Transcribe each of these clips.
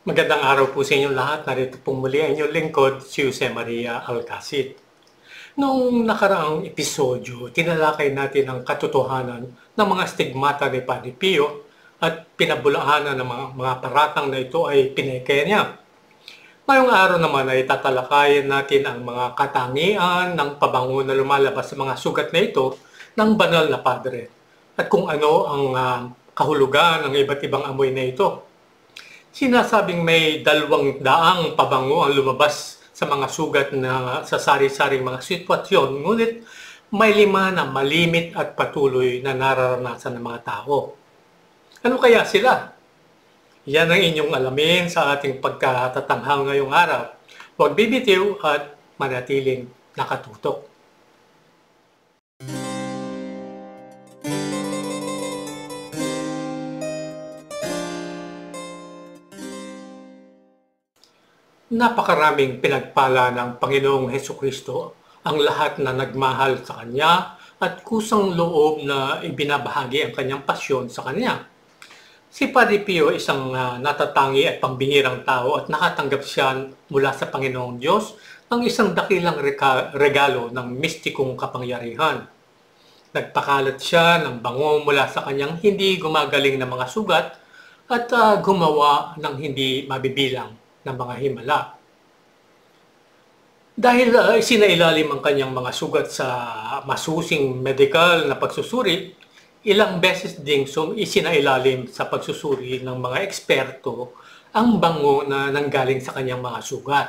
Magandang araw po sa inyong lahat. Narito pong muli ang inyong lingkod, si Jose Maria Alcacid. Noong nakaraang episodyo, tinalakay natin ang katotohanan ng mga stigmata ni Padre Pio at pinabulaanan ng mga paratang na ito ay pineke niya. Ngayong araw naman ay tatalakayin natin ang mga katangian ng pabango na lumalabas sa mga sugat na ito ng banal na padre at kung ano ang kahulugan ng iba't ibang amoy na ito. Sinasabing may 200 pabango ang lumabas sa mga sugat na sa sari-saring mga sitwasyon, ngunit may 5 na malimit at patuloy na nararanasan ng mga tao. Ano kaya sila? Yan ang inyong alamin sa ating pagkatatanghal ngayong araw. Huwag bibitiw at manatiling nakatutok. Napakaraming pinagpala ng Panginoong Hesukristo ang lahat na nagmahal sa Kanya at kusang loob na ibinabahagi ang Kanyang pasyon sa Kanya. Si Padre Pio isang natatangi at pambihirang tao at nakatanggap siya mula sa Panginoong Diyos ng isang dakilang regalo ng mistikong kapangyarihan. Nagpakalat siya ng bango mula sa kanyang hindi gumagaling na mga sugat at gumawa ng hindi mabibilang ng mga himala. Dahil isinailalim ang kanyang mga sugat sa masusing medikal na pagsusuri, ilang beses ding isinailalim sa pagsusuri ng mga eksperto ang bango na nanggaling sa kanyang mga sugat.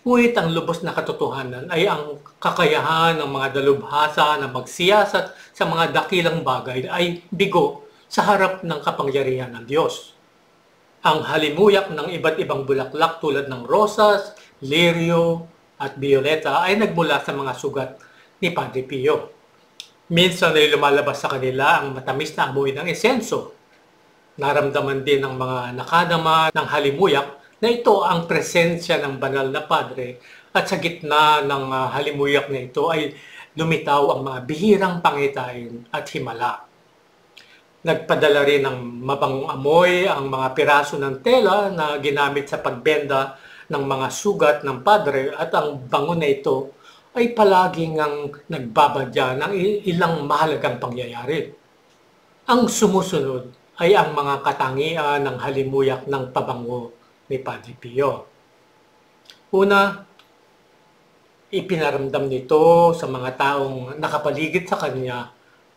Ngunit ang lubos na katotohanan ay ang kakayahan ng mga dalubhasa na magsiyasat sa mga dakilang bagay ay bigo sa harap ng kapangyarihan ng Diyos. Ang halimuyak ng iba't ibang bulaklak tulad ng rosas, lirio, at violeta ay nagmula sa mga sugat ni Padre Pio. Minsan ay lumalabas sa kanila ang matamis na amoy ng esenso. Naramdaman din ng mga nakadama ng halimuyak na ito ang presensya ng banal na padre at sa gitna ng halimuyak na ito ay lumitaw ang mga bihirang pangitain at himala. Nagpadala rin ng mabangong amoy ang mga piraso ng tela na ginamit sa pagbenda ng mga sugat ng padre at ang bango na ito ay palaging ang nagbabadya ng ilang mahalagang pangyayari. Ang sumusunod ay ang mga katangian ng halimuyak ng pabango ni Padre Pio. Una, ipinaramdam nito sa mga taong nakapaligid sa kanya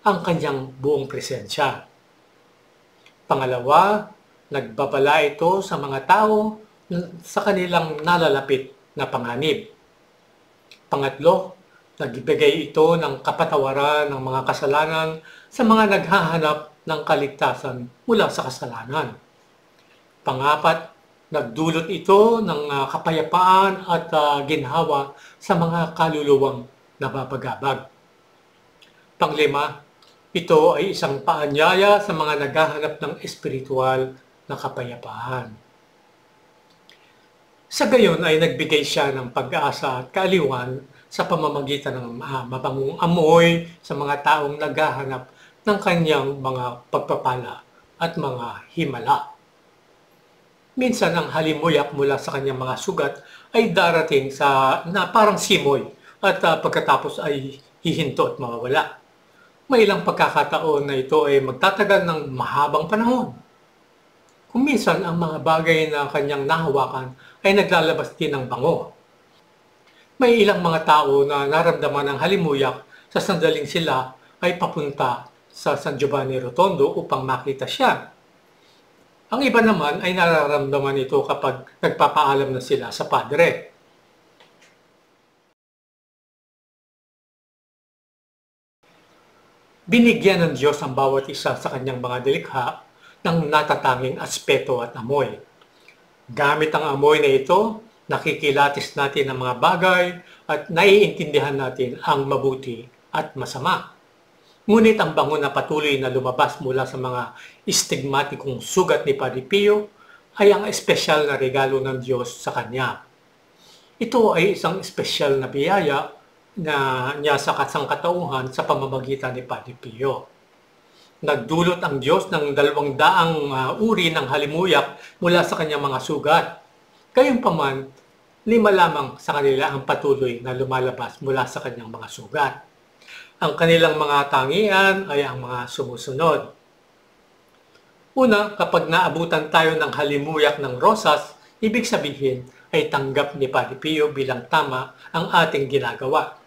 ang kanyang buong presensya. Pangalawa, nagbabala ito sa mga tao sa kanilang nalalapit na panganib. Pangatlo, nagbibigay ito ng kapatawaran ng mga kasalanan sa mga naghahanap ng kaligtasan mula sa kasalanan. Pangapat, nagdulot ito ng kapayapaan at ginhawa sa mga kaluluwang nababagabag. Panglima, ito ay isang paanyaya sa mga naghahanap ng espiritual na kapayapaan. Sa gayon ay nagbigay siya ng pag-asa at kaaliwan sa pamamagitan ng mabangong amoy sa mga taong naghahanap ng kanyang mga pagpapala at mga himala. Minsan ang halimuyak mula sa kanyang mga sugat ay darating na parang simoy at pagkatapos ay hihinto at mawawala. May ilang pagkakataon na ito ay magtatagal ng mahabang panahon. Kung minsan ang mga bagay na kanyang nahawakan ay naglalabas din ng bango. May ilang mga tao na naramdaman ng halimuyak sa sandaling sila ay papunta sa San Giovanni Rotondo upang makita siya. Ang iba naman ay nararamdaman ito kapag nagpapaalam na sila sa padre. Binigyan ng Diyos ang bawat isa sa kanyang mga delikha ng natatanging aspeto at amoy. Gamit ang amoy na ito, nakikilatis natin ang mga bagay at naiintindihan natin ang mabuti at masama. Ngunit ang bango na patuloy na lumabas mula sa mga stigmatikong sugat ni Padre Pio ay ang espesyal na regalo ng Diyos sa kanya. Ito ay isang espesyal na biyaya na niya sa kasangkatauhan sa pamamagitan ni Padre Pio. Nagdulot ang Diyos ng 200 uri ng halimuyak mula sa kanyang mga sugat. Gayunpaman, 5 lamang sa kanila ang patuloy na lumalabas mula sa kanyang mga sugat. Ang kanilang mga tangian ay ang mga sumusunod. Una, kapag naabutan tayo ng halimuyak ng rosas, ibig sabihin ay tanggap ni Padre Pio bilang tama ang ating ginagawa.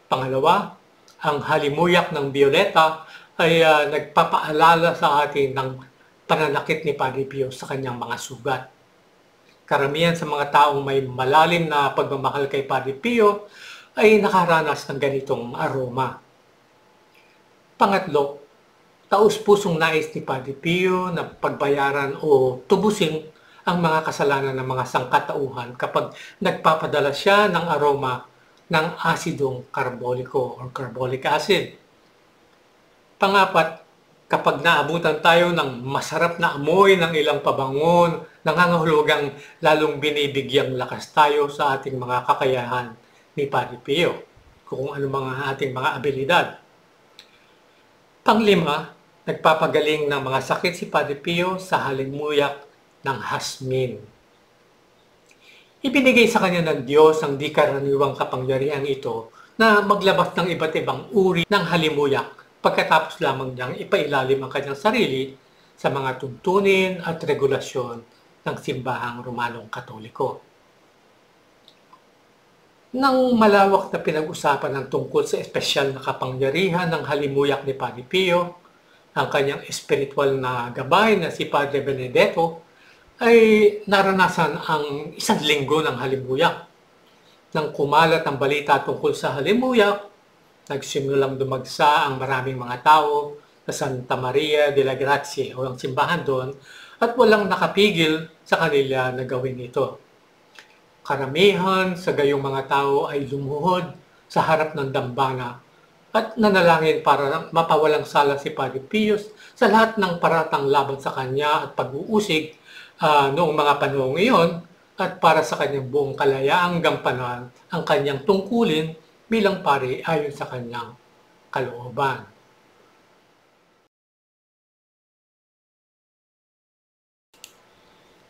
Pangalawa, ang halimuyak ng bioleta ay nagpapaalala sa atin ng pananakit ni Padre Pio sa kanyang mga sugat. Karamihan sa mga taong may malalim na pagmamahal kay Padre Pio ay nakaranas ng ganitong aroma. Pangatlo, taus-pusong nais ni Padre Pio na pagbayaran o tubusin ang mga kasalanan ng mga sangkatauhan kapag nagpapadala siya ng aroma ng asidong karboliko or carbolic acid. Pangapat, kapag naabutan tayo ng masarap na amoy ng ilang pabangon, nangangahulugang lalong binibigyang lakas tayo sa ating mga kakayahan ni Padre Pio, kung ano mga ating mga abilidad. Panglima, nagpapagaling ng mga sakit si Padre Pio sa halimuyak ng hasmin. Ibinigay sa kanya ng Diyos ang di karaniwang kapangyarihang ito na maglabas ng iba't ibang uri ng halimuyak pagkatapos lamang niyang ipailalim ang kanyang sarili sa mga tuntunin at regulasyon ng simbahang Romanong Katoliko. Nang malawak na pinag-usapan ng tungkol sa espesyal na kapangyarihan ng halimuyak ni Padre Pio, ang kanyang espiritual na gabay na si Padre Benedetto ay naranasan ang 1 linggo ng halimuyak. Nang kumalat ang balita tungkol sa halimuyak, nagsimulang dumagsa ang maraming mga tao sa Santa Maria de la Grazie o ang simbahan doon at walang nakapigil sa kanila na gawin ito. Karamihan sa gayong mga tao ay lumuhod sa harap ng dambana at nanalangin para mapawalang sala si Padre Pio sa lahat ng paratang laban sa kanya at pag-uusig noong mga panahong iyon at para sa kanyang buong kalayaang gampanan ang kanyang tungkulin bilang pari ayon sa kanyang kalooban.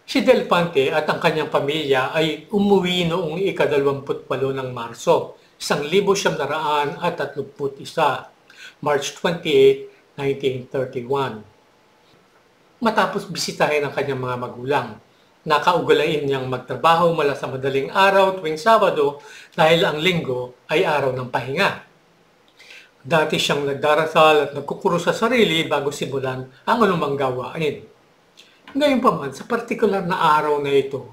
Si Delfante at ang kanyang pamilya ay umuwi noong ika-28 ng Marso, 1931, March 28, 1931. Matapos bisitahin ang kanyang mga magulang, nakaugalain niyang magtrabaho mula sa madaling araw tuwing Sabado dahil ang Linggo ay araw ng pahinga. Dati siyang nagdarasal at nagkukuro sa sarili bago simulan ang anumang gawain. Gayunpaman, sa partikular na araw na ito,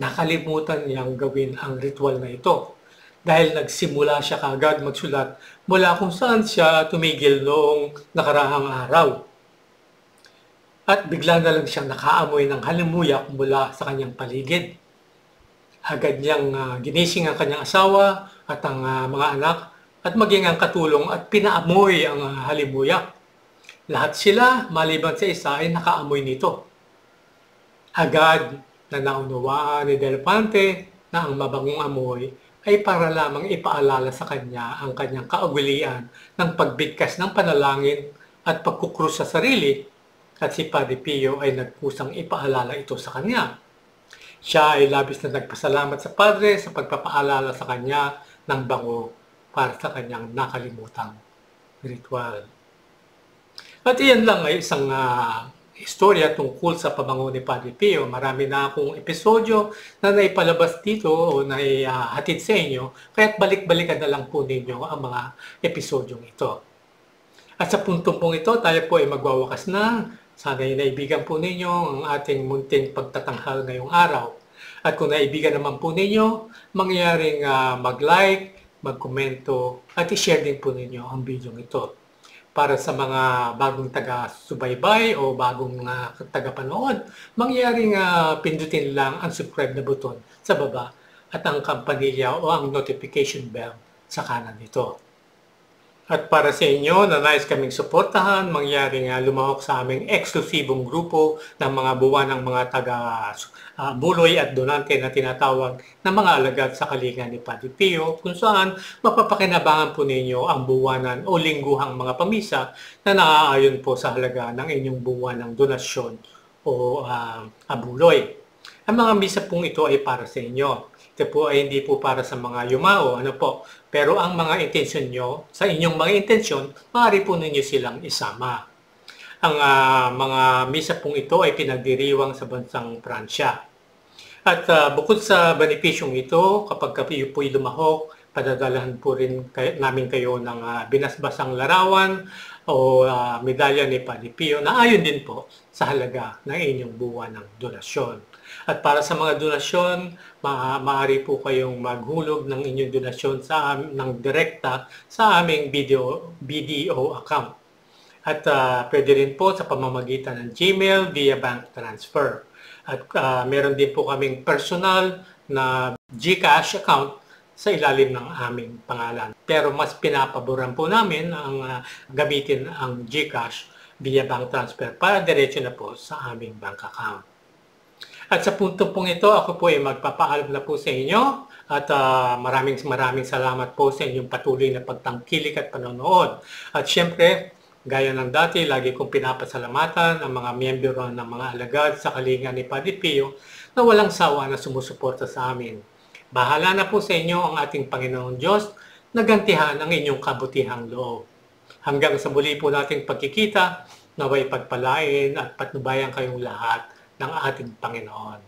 nakalimutan niyang gawin ang ritual na ito dahil nagsimula siya kaagad magsulat mula kung saan siya tumigil noong nakarahang araw. At bigla na lang siyang nakaamoy ng halimuyak mula sa kanyang paligid. Agad niyang ginising ang kanyang asawa at ang mga anak at maging ang katulong at pinaamoy ang halimuyak. Lahat sila, maliban sa isa, ay nakaamoy nito. Agad na naunawaan ni Delfante na ang mabangong amoy ay para lamang ipaalala sa kanya ang kanyang kaugalian ng pagbigkas ng panalangin at pagkukrus sa sarili. At si Padre Pio ay nagkusang ipaalala ito sa kanya. Siya ay labis na nagpasalamat sa Padre sa pagpapaalala sa kanya ng bango para sa kanyang nakalimutang ritual. At iyan lang ay isang istorya tungkol sa pabango ni Padre Pio. Marami na akong episodyo na naipalabas dito o naihatid sa inyo, kaya't balik-balikan na lang po ninyo ang mga episodyong ito. At sa puntong pong ito, tayo po ay magwawakas na. Sana'y naibigan po ninyo ang ating munting pagtatanghal ngayong araw. At kung naibigan naman po ninyo, mangyaring mag-like, mag-komento, at i-share din po ninyo ang video ito. Para sa mga bagong taga-subaybay o bagong taga-panood, mangyaring pindutin lang ang subscribe na button sa baba at ang kampanilya o ang notification bell sa kanan nito. At para sa inyo na nais kaming suportahan, mangyaring lumahok sa aming eksklusibong grupo ng mga buwan ng mga taga-buloy at donante na tinatawag na mga alagad sa kalinga ni Padre Pio, kung saan mapapakinabangan po ninyo ang buwanan o lingguhang mga pamisa na naaayon po sa halaga ng inyong buwan ng donasyon o abuloy. Ang mga misa pong ito ay para sa inyo. Ito po ay hindi po para sa mga yumao, pero ang mga intensyon nyo, sa inyong mga intensyon, maaari po ninyo silang isama. Ang mga misa pong ito ay pinagdiriwang sa bansang Pransya. At bukod sa benepisyong ito, kapag kayo po'y lumahok, padadalahan po rin namin kayo ng binasbasang larawan o medalya ni Padre Pio na ayon din po sa halaga ng inyong buwan ng donasyon. At para sa mga donasyon, maaari po kayong maghulog ng inyong donasyon ng direkta sa aming BDO account. At pwede rin po sa pamamagitan ng Gmail via bank transfer. At meron din po kaming personal na GCash account sa ilalim ng aming pangalan. Pero mas pinapaboran po namin ang gamitin ang GCash via bank transfer para diretso na po sa aming bank account. At sa punto pong ito, ako po ay magpapaalam na po sa inyo at maraming salamat po sa inyong patuloy na pagtangkilik at panonood. At syempre, gaya ng dati, lagi kong pinapasalamatan ang mga miyembro ng mga alagad sa kalinga ni Padre Pio na walang sawa na sumusuporta sa amin. Bahala na po sa inyo ang ating Panginoon Diyos na gantihan ang inyong kabutihang loob. Hanggang sa muli po nating pagkikita, naway pagpalain at patnubayan kayong lahat ng ating Panginoon.